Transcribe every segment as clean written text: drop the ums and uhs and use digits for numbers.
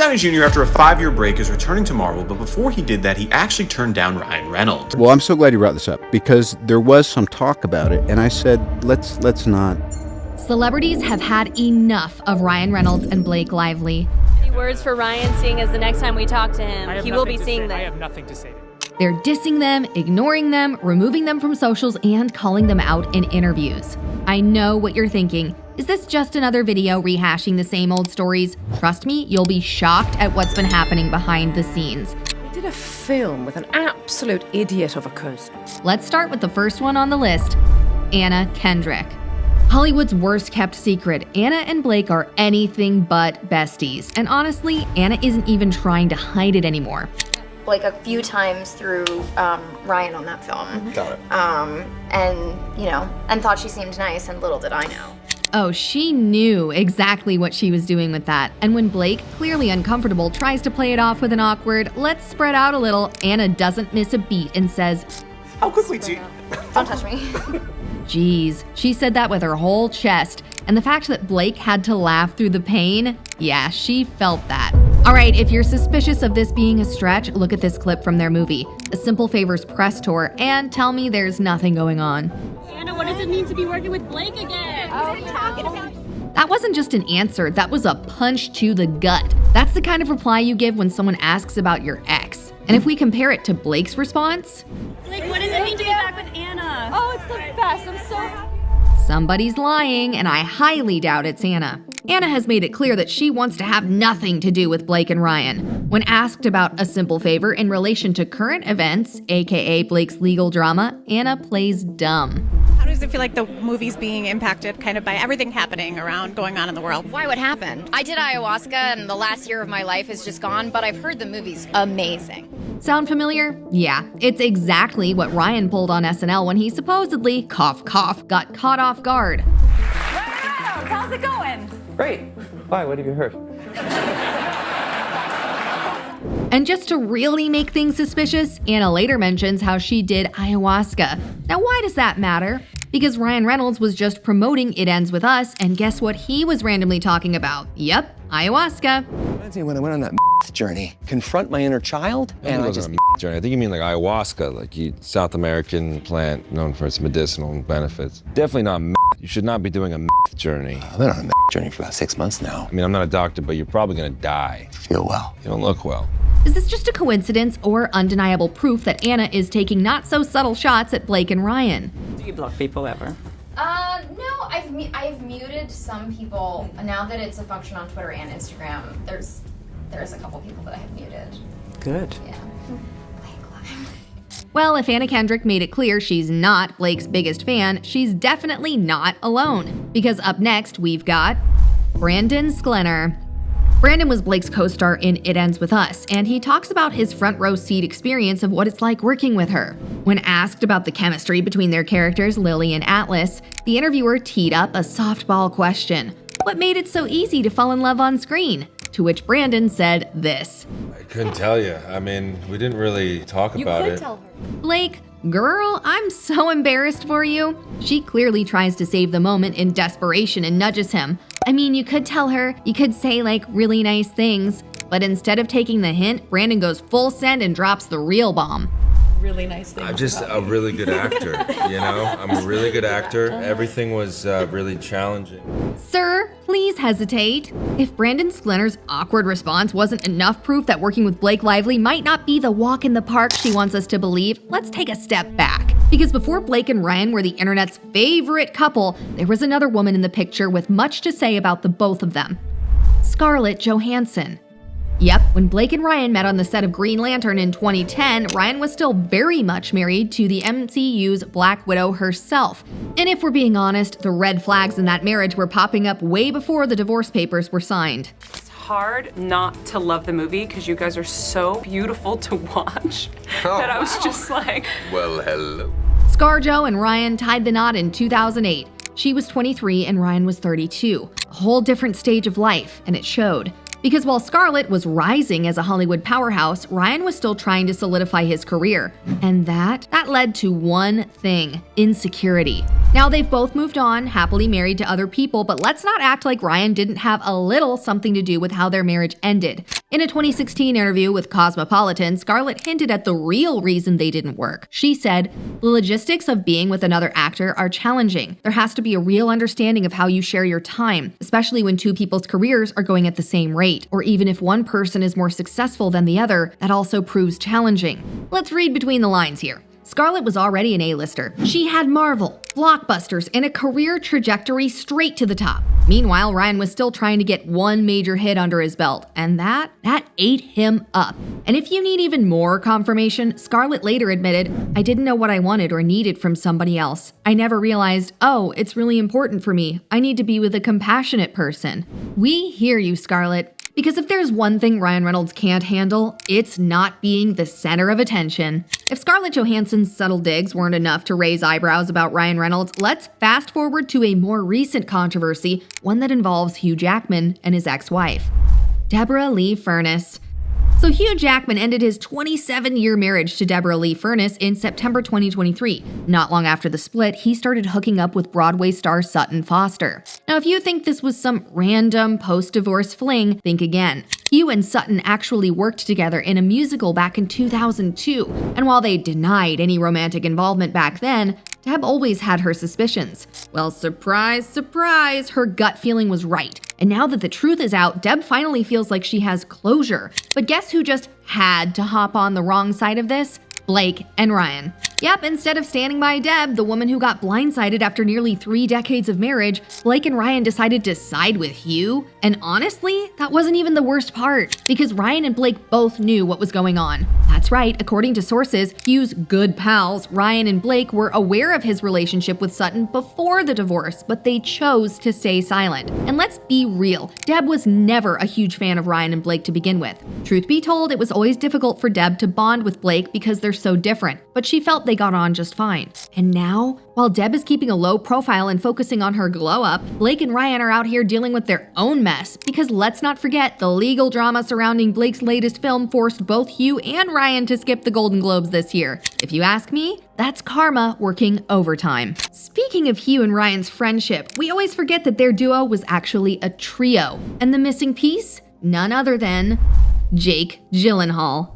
Downey Jr., after a 5-year break, is returning to Marvel, but before he did that, he actually turned down Ryan Reynolds. Well, I'm so glad you brought this up, because there was some talk about it, and I said, let's not. Celebrities have had enough of Ryan Reynolds and Blake Lively. Any words for Ryan, seeing as the next time we talk to him, he will be seeing them. I have nothing to say. They're dissing them, ignoring them, removing them from socials, and calling them out in interviews. I know what you're thinking. Is this just another video rehashing the same old stories? Trust me, you'll be shocked at what's been happening behind the scenes. They did a film with an absolute idiot of a cousin. Let's start with the first one on the list, Anna Kendrick. Hollywood's worst kept secret, Anna and Blake are anything but besties. And honestly, Anna isn't even trying to hide it anymore. Like a few times through Ryan on that film. Got it. And thought she seemed nice, and little did I know. Oh, she knew exactly what she was doing with that. And when Blake, clearly uncomfortable, tries to play it off with an awkward, let's spread out a little, Anna doesn't miss a beat and says, How quickly do you... Don't touch me. Geez, she said that with her whole chest. And the fact that Blake had to laugh through the pain, yeah, she felt that. All right, if you're suspicious of this being a stretch, look at this clip from their movie, A Simple Favors press tour, and tell me there's nothing going on. Anna, what does it mean to be working with Blake again? What are you talking about? That wasn't just an answer, that was a punch to the gut. That's the kind of reply you give when someone asks about your ex. And if we compare it to Blake's response, Blake, what does it mean to be back with Anna? Oh, it's the best. I'm so happy. somebody's lying, and I highly doubt it's Anna. Anna has made it clear that she wants to have nothing to do with Blake and Ryan. When asked about a simple favor in relation to current events, aka Blake's legal drama, Anna plays dumb. How does it feel like the movie's being impacted kind of by everything happening around going on in the world? Why would happen? I did ayahuasca and the last year of my life is just gone, but I've heard the movie's amazing. Sound familiar? Yeah, it's exactly what Ryan pulled on SNL when he supposedly, cough cough, got caught off guard. Reynolds, how's it going? Great. Why? What have you heard? And just to really make things suspicious, Anna later mentions how she did ayahuasca. Now why does that matter? Because Ryan Reynolds was just promoting It Ends With Us, and guess what he was randomly talking about? Yep, ayahuasca. Reminds me when I went on that journey, confront my inner child, and I just... journey. I think you mean like ayahuasca, like South American plant known for its medicinal benefits. Definitely not You should not be doing a journey. I've been on a journey for about 6 months now. I mean, I'm not a doctor, but you're probably gonna die. Feel well. You don't look well. Is this just a coincidence or undeniable proof that Anna is taking not so subtle shots at Blake and Ryan? Do you block people ever? No, I've muted some people. Now that it's a function on Twitter and Instagram, there's a couple people that I have muted. Good. Yeah. Well, if Anna Kendrick made it clear she's not Blake's biggest fan, she's definitely not alone. Because up next, we've got Brandon Sklenar. Brandon was Blake's co-star in It Ends With Us, and he talks about his front row seat experience of what it's like working with her. When asked about the chemistry between their characters, Lily and Atlas, the interviewer teed up a softball question. What made it so easy to fall in love on screen? To which Brandon said this. I couldn't tell you. I mean, we didn't really talk about it. Tell her. Blake, girl, I'm so embarrassed for you. She clearly tries to save the moment in desperation and nudges him. I mean, you could tell her, you could say like really nice things, but instead of taking the hint, Brandon goes full send and drops the real bomb. Really nice things. I'm just a really good actor, you know? I'm a really good actor. Everything was really challenging. Sir, please hesitate. If Brandon Sklenar's awkward response wasn't enough proof that working with Blake Lively might not be the walk in the park she wants us to believe, let's take a step back. Because before Blake and Ryan were the internet's favorite couple, there was another woman in the picture with much to say about the both of them. Scarlett Johansson. Yep, when Blake and Ryan met on the set of Green Lantern in 2010, Ryan was still very much married to the MCU's Black Widow herself. And if we're being honest, the red flags in that marriage were popping up way before the divorce papers were signed. It's hard not to love the movie because you guys are so beautiful to watch that I was just like... Well, hello. ScarJo and Ryan tied the knot in 2008. She was 23 and Ryan was 32. A whole different stage of life, and it showed. Because while Scarlett was rising as a Hollywood powerhouse, Ryan was still trying to solidify his career. And that led to one thing: insecurity. Now, they've both moved on, happily married to other people, but let's not act like Ryan didn't have a little something to do with how their marriage ended. In a 2016 interview with Cosmopolitan, Scarlett hinted at the real reason they didn't work. She said, "The logistics of being with another actor are challenging. There has to be a real understanding of how you share your time, especially when two people's careers are going at the same rate. Or even if one person is more successful than the other, that also proves challenging." Let's read between the lines here. Scarlett was already an A-lister. She had Marvel, blockbusters, and a career trajectory straight to the top. Meanwhile, Ryan was still trying to get one major hit under his belt, and that ate him up. And if you need even more confirmation, Scarlett later admitted, "I didn't know what I wanted or needed from somebody else. I never realized, oh, it's really important for me. I need to be with a compassionate person." We hear you, Scarlett. Because if there's one thing Ryan Reynolds can't handle, it's not being the center of attention. If Scarlett Johansson's subtle digs weren't enough to raise eyebrows about Ryan Reynolds, let's fast forward to a more recent controversy, one that involves Hugh Jackman and his ex-wife, Deborah Lee Furness. So Hugh Jackman ended his 27-year marriage to Deborah Lee Furness in September 2023. Not long after the split, he started hooking up with Broadway star Sutton Foster. Now, if you think this was some random post-divorce fling, think again. Hugh and Sutton actually worked together in a musical back in 2002, and while they denied any romantic involvement back then, Deb always had her suspicions. Well, surprise, surprise, her gut feeling was right. And now that the truth is out, Deb finally feels like she has closure. But guess who just had to hop on the wrong side of this? Blake and Ryan. Yep, instead of standing by Deb, the woman who got blindsided after nearly 3 decades of marriage, Blake and Ryan decided to side with Hugh. And honestly, that wasn't even the worst part, because Ryan and Blake both knew what was going on. That's right, according to sources, Hugh's good pals, Ryan and Blake, were aware of his relationship with Sutton before the divorce, but they chose to stay silent. And let's be real, Deb was never a huge fan of Ryan and Blake to begin with. Truth be told, it was always difficult for Deb to bond with Blake because they're so different, but she felt they got on just fine. And now, while Deb is keeping a low profile and focusing on her glow up, Blake and Ryan are out here dealing with their own mess, because let's not forget, the legal drama surrounding Blake's latest film forced both Hugh and Ryan to skip the Golden Globes this year. If you ask me, that's karma working overtime. Speaking of Hugh and Ryan's friendship, we always forget that their duo was actually a trio, and the missing piece? None other than Jake Gyllenhaal.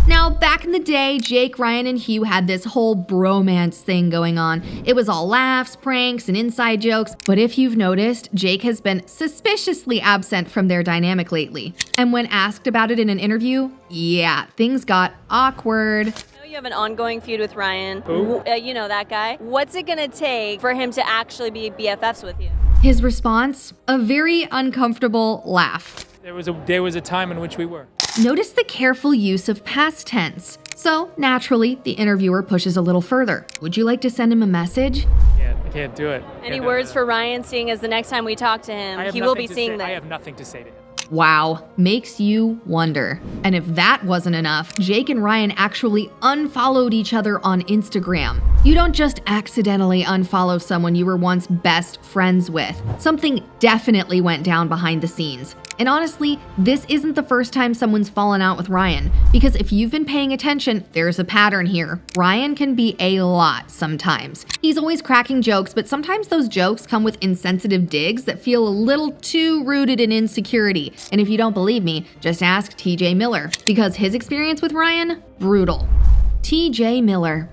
Now, back in the day, Jake, Ryan, and Hugh had this whole bromance thing going on. It was all laughs, pranks, and inside jokes, but if you've noticed, Jake has been suspiciously absent from their dynamic lately. And when asked about it in an interview, yeah, things got awkward. You have an ongoing feud with Ryan. Who? You know that guy. What's it gonna take for him to actually be BFFs with you? His response? A very uncomfortable laugh. There was a time in which we were. Notice the careful use of past tense. So, naturally, the interviewer pushes a little further. Would you like to send him a message? I can't do it. Any words for Ryan, seeing as the next time we talk to him, he will be seeing that. I have nothing to say to him. Wow, makes you wonder. And if that wasn't enough, Jake and Ryan actually unfollowed each other on Instagram. You don't just accidentally unfollow someone you were once best friends with. Something definitely went down behind the scenes. And honestly, this isn't the first time someone's fallen out with Ryan, because if you've been paying attention, there's a pattern here. Ryan can be a lot sometimes. He's always cracking jokes, but sometimes those jokes come with insensitive digs that feel a little too rooted in insecurity. And if you don't believe me, just ask TJ Miller, because his experience with Ryan, brutal. TJ Miller.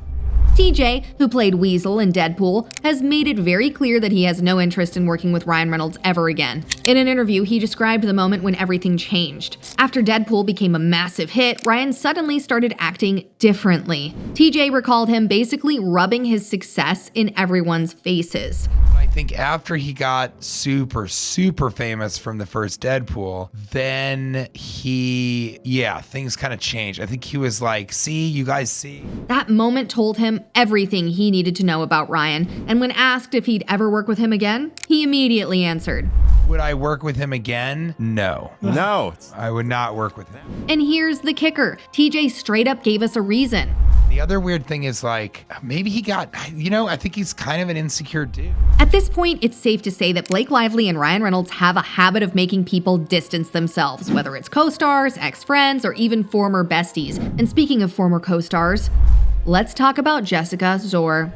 TJ, who played Weasel in Deadpool, has made it very clear that he has no interest in working with Ryan Reynolds ever again. In an interview, he described the moment when everything changed. After Deadpool became a massive hit, Ryan suddenly started acting differently. TJ recalled him basically rubbing his success in everyone's faces. I think after he got super famous from the first Deadpool, then things kind of changed. I think he was like, see, you guys see. That moment told him everything he needed to know about Ryan, and when asked if he'd ever work with him again, he immediately answered, Would I work with him again? No. No. I would not work with him. And here's the kicker. TJ straight up gave us a reason. The other weird thing is maybe he got, I think he's kind of an insecure dude. At this point, it's safe to say that Blake Lively and Ryan Reynolds have a habit of making people distance themselves, whether it's co-stars, ex-friends, or even former besties. And speaking of former co-stars, let's talk about Jessica Zor.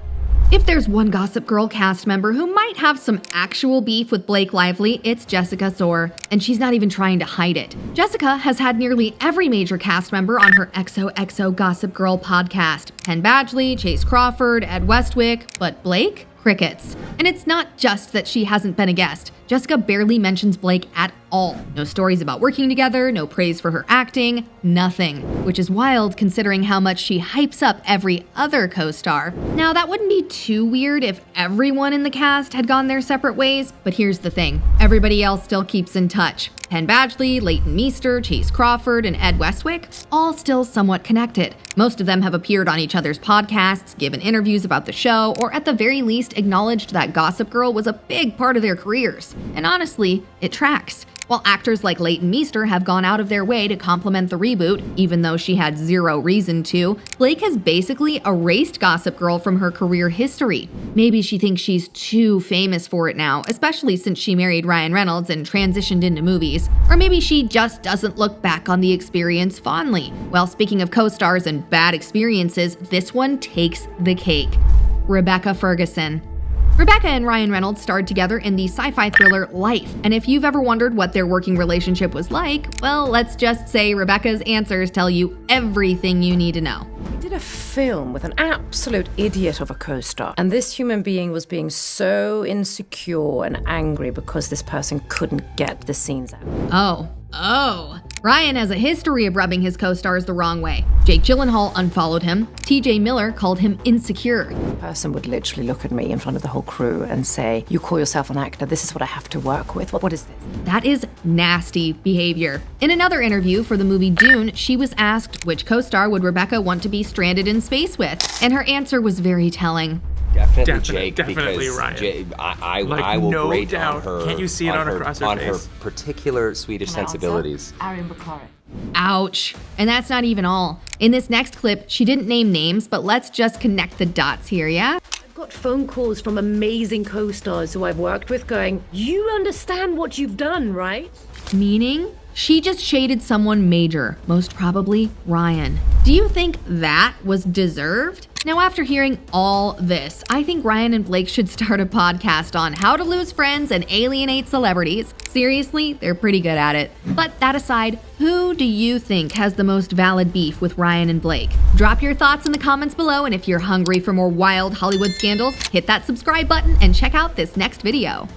If there's one Gossip Girl cast member who might have some actual beef with Blake Lively, it's Jessica Soar, and she's not even trying to hide it. Jessica has had nearly every major cast member on her XOXO Gossip Girl podcast. Penn Badgley, Chase Crawford, Ed Westwick, but Blake? Crickets. And it's not just that she hasn't been a guest. Jessica barely mentions Blake at all. No stories about working together, no praise for her acting, nothing. Which is wild considering how much she hypes up every other co-star. Now, that wouldn't be too weird if everyone in the cast had gone their separate ways, but here's the thing. Everybody else still keeps in touch. Penn Badgley, Leighton Meester, Chase Crawford, and Ed Westwick, all still somewhat connected. Most of them have appeared on each other's podcasts, given interviews about the show, or at the very least acknowledged that Gossip Girl was a big part of their careers. And honestly, it tracks. While actors like Leighton Meester have gone out of their way to compliment the reboot, even though she had zero reason to, Blake has basically erased Gossip Girl from her career history. Maybe she thinks she's too famous for it now, especially since she married Ryan Reynolds and transitioned into movies. Or maybe she just doesn't look back on the experience fondly. Well, speaking of co-stars and bad experiences, this one takes the cake. Rebecca Ferguson. Rebecca and Ryan Reynolds starred together in the sci-fi thriller Life, and if you've ever wondered what their working relationship was like, well, let's just say Rebecca's answers tell you everything you need to know. We did a film with an absolute idiot of a co-star, and this human being was being so insecure and angry because this person couldn't get the scenes out. Oh. Ryan has a history of rubbing his co-stars the wrong way. Jake Gyllenhaal unfollowed him. TJ Miller called him insecure. The person would literally look at me in front of the whole crew and say, "You call yourself an actor, this is what I have to work with. What is this?" That is nasty behavior. In another interview for the movie Dune, she was asked which co-star would Rebecca want to be stranded in space with, and her answer was very telling. Definitely Jake, definitely because Ryan. I will no grade doubt. on her. Can't you see it on across her on face? her particular Swedish sensibilities. Ouch. And that's not even all. In this next clip, she didn't name names, but let's just connect the dots here, yeah? I've got phone calls from amazing co-stars who I've worked with going, "You understand what you've done, right?" Meaning? She just shaded someone major, most probably Ryan. Do you think that was deserved? Now, after hearing all this, I think Ryan and Blake should start a podcast on how to lose friends and alienate celebrities. Seriously, they're pretty good at it. But that aside, who do you think has the most valid beef with Ryan and Blake? Drop your thoughts in the comments below, and if you're hungry for more wild Hollywood scandals, hit that subscribe button and check out this next video.